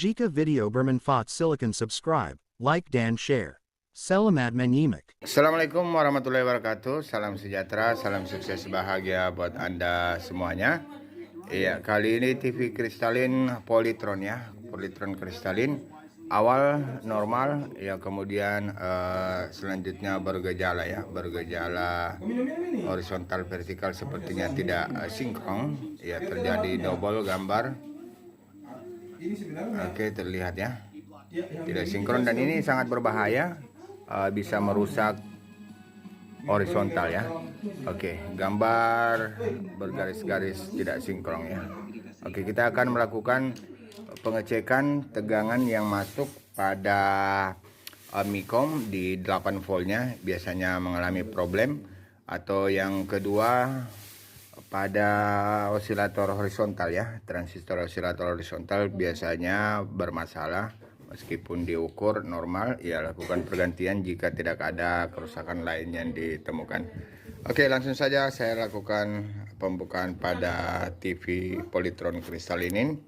Jika video bermanfaat silakan subscribe, like dan share. Selamat menyimak. Assalamualaikum warahmatullahi wabarakatuh. Salam sejahtera, salam sukses bahagia buat Anda semuanya. Iya, kali ini TV kristalin Polytron ya, Polytron kristalin. Awal normal, ya kemudian selanjutnya bergejala ya, bergejala horizontal vertikal sepertinya tidak sinkron. Ya, terjadi double gambar. Oke, terlihat ya, tidak sinkron dan ini sangat berbahaya. Bisa merusak horizontal ya. Oke, gambar bergaris-garis tidak sinkron ya. Oke, kita akan melakukan pengecekan tegangan yang masuk pada Micom di 8 voltnya biasanya mengalami problem, atau yang kedua pada osilator horizontal ya, transistor osilator horizontal biasanya bermasalah. Meskipun diukur normal, ya lakukan pergantian jika tidak ada kerusakan lain yang ditemukan. Oke, langsung saja saya lakukan pembukaan pada TV Polytron kristalin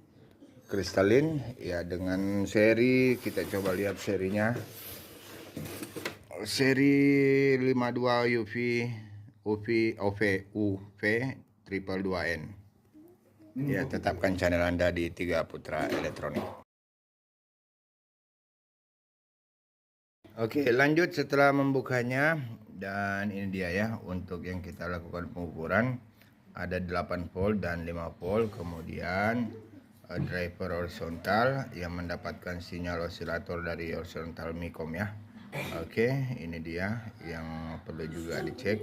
ya, dengan seri. Kita coba lihat serinya, seri 52 UV 222N ya. Tetapkan channel Anda di 3 Putra Elektronik. Oke, lanjut setelah membukanya, dan ini dia ya untuk yang kita lakukan pengukuran. Ada 8 volt dan 5 volt, kemudian driver horizontal yang mendapatkan sinyal osilator dari horizontal Micom ya. Oke, ini dia yang perlu juga dicek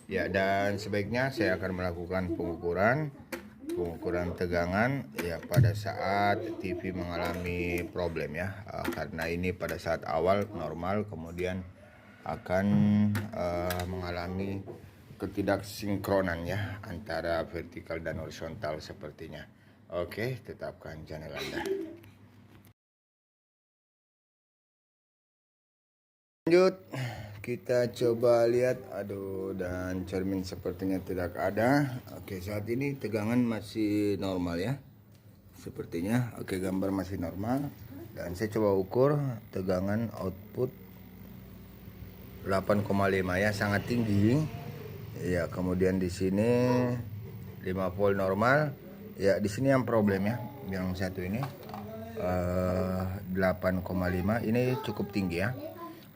ya, dan sebaiknya saya akan melakukan pengukuran tegangan ya pada saat TV mengalami problem ya, karena ini pada saat awal normal, kemudian akan mengalami ketidaksinkronan ya antara vertikal dan horizontal sepertinya. Oke, tetapkan channel Anda. Lanjut, kita coba lihat. Aduh, dan cermin sepertinya tidak ada. Oke, saat ini tegangan masih normal ya, sepertinya. Oke, gambar masih normal, dan saya coba ukur tegangan output 8,5 ya, sangat tinggi ya. Kemudian di sini 5 volt normal ya. Di sini yang problem ya, yang satu ini 8,5 ini cukup tinggi ya.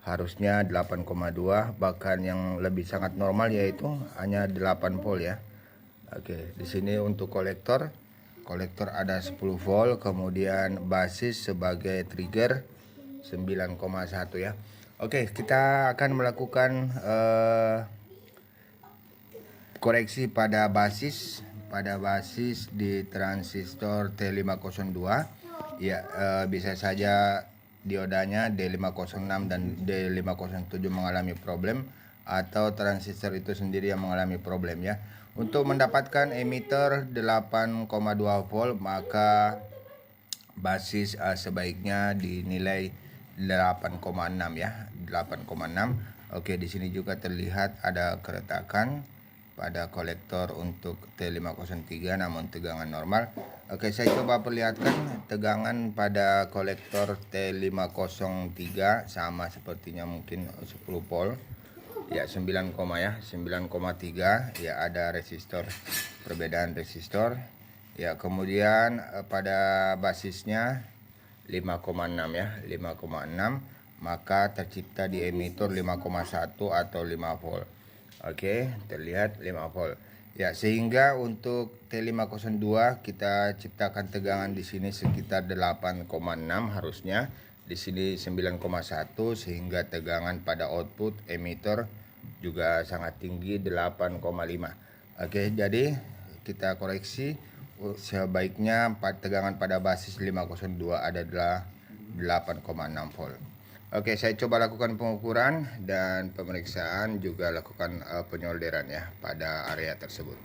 Harusnya 8,2, bahkan yang lebih sangat normal yaitu hanya 8 volt ya. Oke, di sini untuk kolektor ada 10 volt, kemudian basis sebagai trigger 9,1 ya. Oke, kita akan melakukan koreksi pada basis di transistor T502 ya. Bisa saja diodanya D506 dan D507 mengalami problem, atau transistor itu sendiri yang mengalami problem ya. Untuk mendapatkan emitter 8,2 volt, maka basis sebaiknya dinilai 8,6 ya, 8,6. Oke, di sini juga terlihat ada keretakan pada kolektor untuk T503 namun tegangan normal. Oke, saya coba perlihatkan tegangan pada kolektor T503 sama sepertinya, mungkin 10 volt ya, 9, ya 9,3 ya. Ada resistor, perbedaan resistor ya. Kemudian pada basisnya 5,6 ya, 5,6, maka tercipta di emitor 5,1 atau 5 volt. Oke, terlihat 5 volt ya, sehingga untuk T502 kita ciptakan tegangan di sini sekitar 8,6 harusnya, di sini 9,1, sehingga tegangan pada output emitor juga sangat tinggi, 8,5. Oke, jadi kita koreksi, sebaiknya tegangan pada basis 502 adalah 8,6 volt. Oke, saya coba lakukan pengukuran dan pemeriksaan, juga lakukan penyolderan ya pada area tersebut.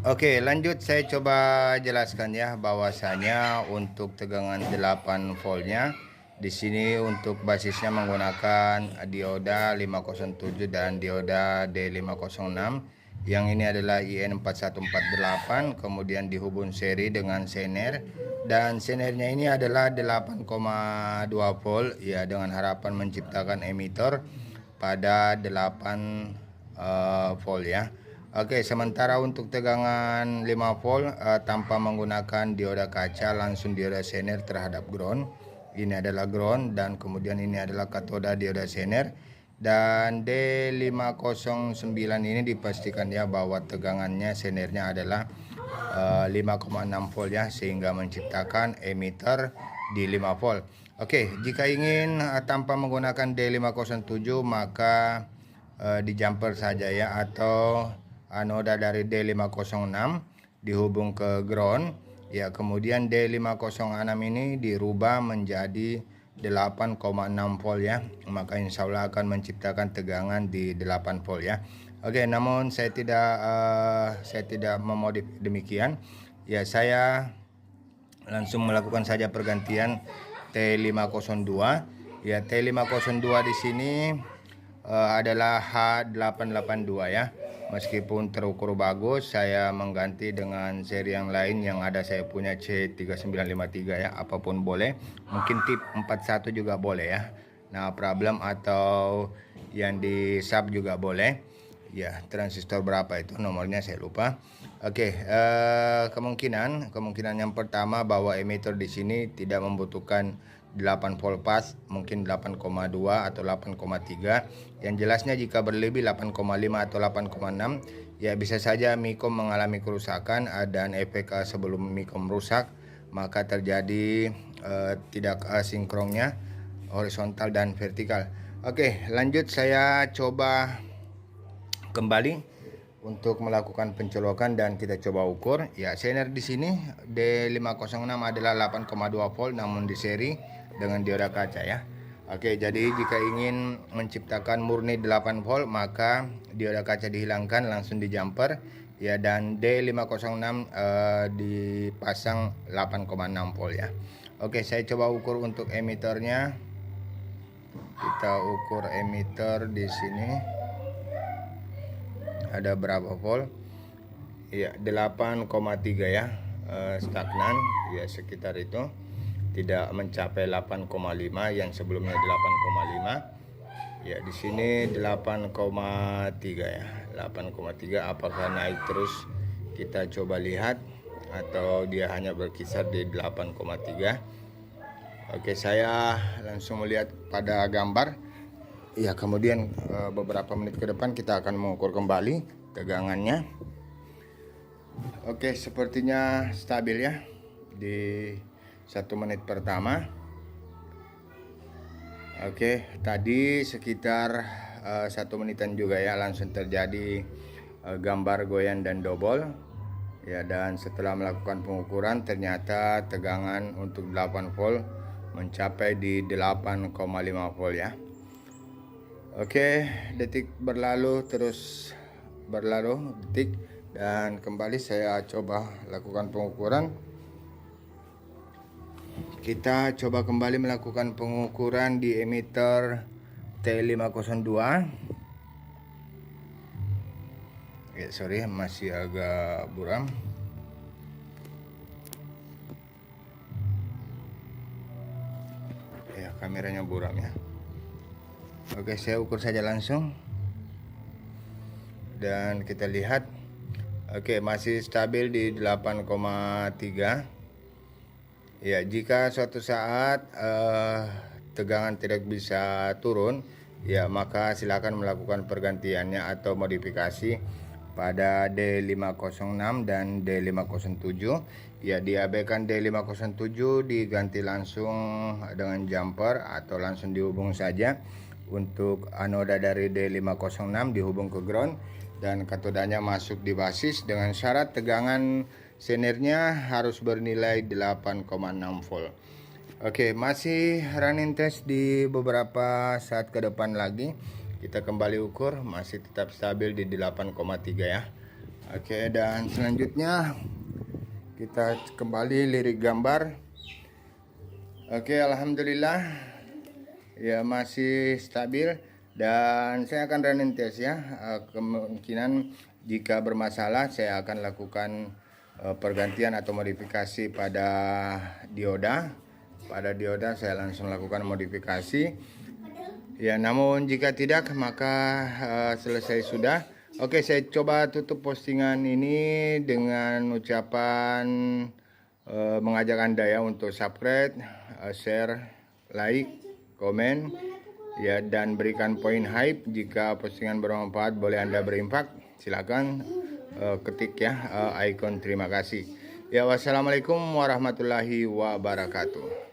Oke, lanjut saya coba jelaskan ya, bahwasanya untuk tegangan 8 voltnya di sini untuk basisnya menggunakan dioda 507 dan dioda D506 Yang ini adalah IN4148, kemudian dihubung seri dengan sener, dan senernya ini adalah 8,2 volt ya, dengan harapan menciptakan emitor pada 8 volt ya. Oke, sementara untuk tegangan 5 volt tanpa menggunakan dioda kaca, langsung dioda sener terhadap ground. Ini adalah ground dan kemudian ini adalah katoda dioda sener. Dan D509 ini dipastikan ya bahwa tegangannya senernya adalah 5,6 volt ya, sehingga menciptakan emitter di 5 volt. Oke, jika ingin tanpa menggunakan D507 maka di jumper saja ya, atau anoda dari D506 dihubung ke ground ya, kemudian D506 ini dirubah menjadi 8,6 volt ya, maka insya Allah akan menciptakan tegangan di 8 volt ya. Oke, namun saya tidak memodif demikian ya, saya langsung melakukan saja pergantian T502 ya. T502 di sini adalah H882 ya. Meskipun terukur bagus, saya mengganti dengan seri yang lain yang ada. Saya punya C3953 ya, apapun boleh. Mungkin tip 41 juga boleh ya. Nah, problem atau yang di sub juga boleh. Ya, transistor berapa itu nomornya saya lupa. Oke, kemungkinan yang pertama bahwa emitter di sini tidak membutuhkan 8 volt pas, mungkin 8,2 atau 8,3. Yang jelasnya jika berlebih 8,5 atau 8,6 ya, bisa saja mikom mengalami kerusakan dan efek sebelum mikom rusak maka terjadi tidak sinkronnya horizontal dan vertikal. Oke, lanjut saya coba kembali untuk melakukan pencolokan dan kita coba ukur ya. Sener di sini D506 adalah 8,2 volt namun di seri dengan dioda kaca ya. Oke, jadi jika ingin menciptakan murni 8 volt maka dioda kaca dihilangkan, langsung di jumper ya, dan D506 dipasang 8,6 volt ya. Oke, saya coba ukur untuk emiternya. Kita ukur emitter di sini ada berapa volt ya, 8,3 ya, stagnan ya, sekitar itu, tidak mencapai 8,5 yang sebelumnya 8,5 ya. Di sini 8,3 ya, 8,3. Apakah naik terus? Kita coba lihat, atau dia hanya berkisar di 8,3. Oke, saya langsung melihat pada gambar ya, kemudian beberapa menit ke depan kita akan mengukur kembali tegangannya. Oke, sepertinya stabil ya di 1 menit pertama. Oke, tadi sekitar 1 menitan juga ya, langsung terjadi gambar goyang dan double ya. Dan setelah melakukan pengukuran ternyata tegangan untuk 8 volt mencapai di 8,5 volt ya. Oke, detik berlalu, terus berlalu detik, dan kembali saya coba lakukan pengukuran. Kita coba kembali melakukan pengukuran di emitter T502. Ya, sorry, masih agak buram. Ya, kameranya buram ya. Oke, saya ukur saja langsung dan kita lihat. Oke, masih stabil di 8,3 ya. Jika suatu saat tegangan tidak bisa turun ya, maka silakan melakukan pergantiannya atau modifikasi pada D506 dan D507 ya. Diabaikan D507, diganti langsung dengan jumper atau langsung dihubung saja. Untuk anoda dari D506 dihubung ke ground dan katodanya masuk di basis dengan syarat tegangan senernya harus bernilai 8,6 volt. Oke, masih running test di beberapa saat ke depan lagi. Kita kembali ukur, masih tetap stabil di 8,3 ya. Oke, dan selanjutnya kita kembali lirik gambar. Oke, alhamdulillah ya, masih stabil dan saya akan running test ya. Kemungkinan Jika bermasalah, saya akan lakukan pergantian atau modifikasi pada dioda. Pada dioda saya langsung lakukan modifikasi. Ya, namun jika tidak maka selesai sudah. Oke, saya coba tutup postingan ini dengan ucapan mengajak Anda ya untuk subscribe, share, like, komen, ya, dan berikan poin hype. Jika postingan bermanfaat boleh Anda berimpak. Silakan ketik ya icon terima kasih. Ya, wassalamualaikum warahmatullahi wabarakatuh.